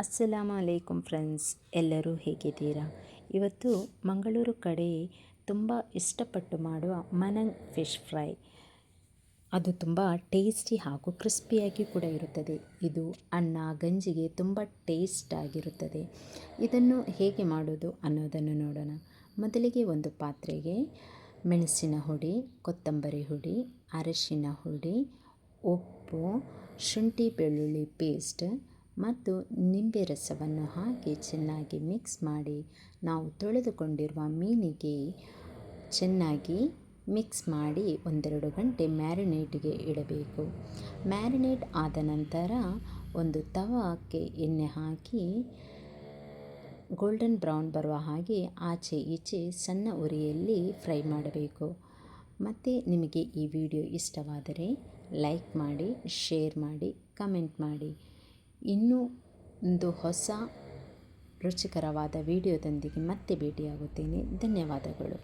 ಅಸ್ಸಲಾಮು ಅಲೈಕುಮ್ friends, ಎಲ್ಲರೂ ಹೇಗಿದ್ದೀರಾ? ಇವತ್ತು ಮಂಗಳೂರು ಕಡೆ ತುಂಬ ಇಷ್ಟಪಟ್ಟು ಮಾಡುವ ಮನಂಗ್ ಫಿಶ್ ಫ್ರೈ. ಅದು ತುಂಬ ಟೇಸ್ಟಿ ಹಾಗೂ ಕ್ರಿಸ್ಪಿಯಾಗಿ ಕೂಡ ಇರುತ್ತದೆ. ಇದು ಅನ್ನ ಗಂಜಿಗೆ ತುಂಬ ಟೇಸ್ಟ್ ಆಗಿರುತ್ತದೆ. ಇದನ್ನು ಹೇಗೆ ಮಾಡೋದು ಅನ್ನೋದನ್ನು ನೋಡೋಣ. ಮೊದಲಿಗೆ ಒಂದು ಪಾತ್ರೆಗೆ ಮೆಣಸಿನ ಹುಡಿ, ಕೊತ್ತಂಬರಿ ಹುಡಿ, ಅರಶಿನ ಹುಡಿ, ಉಪ್ಪು, ಶುಂಠಿ ಬೆಳ್ಳುಳ್ಳಿ ಪೇಸ್ಟ್ ಮತ್ತು ನಿಂಬೆ ರಸವನ್ನು ಹಾಕಿ ಚೆನ್ನಾಗಿ ಮಿಕ್ಸ್ ಮಾಡಿ ನಾವು ತೊಳೆದುಕೊಂಡಿರುವ ಮೀನಿಗೆ ಚೆನ್ನಾಗಿ ಮಿಕ್ಸ್ ಮಾಡಿ 1-2 ಗಂಟೆ ಮ್ಯಾರಿನೇಟಿಗೆ ಇಡಬೇಕು. ಮ್ಯಾರಿನೇಟ್ ಆದ ನಂತರ ಒಂದು ತವಕ್ಕೆ ಎಣ್ಣೆ ಹಾಕಿ ಗೋಲ್ಡನ್ ಬ್ರೌನ್ ಬರುವ ಹಾಗೆ ಆಚೆ ಈಚೆ ಸಣ್ಣ ಉರಿಯಲ್ಲಿ ಫ್ರೈ ಮಾಡಬೇಕು. ಮತ್ತು ನಿಮಗೆ ಈ ವಿಡಿಯೋ ಇಷ್ಟವಾದರೆ ಲೈಕ್ ಮಾಡಿ, ಶೇರ್ ಮಾಡಿ, ಕಮೆಂಟ್ ಮಾಡಿ. ಇನ್ನೂ ಒಂದು ಹೊಸ ರುಚಿಕರವಾದ ವಿಡಿಯೋದೊಂದಿಗೆ ಮತ್ತೆ ಭೇಟಿಯಾಗುತ್ತೇನೆ. ಧನ್ಯವಾದಗಳು.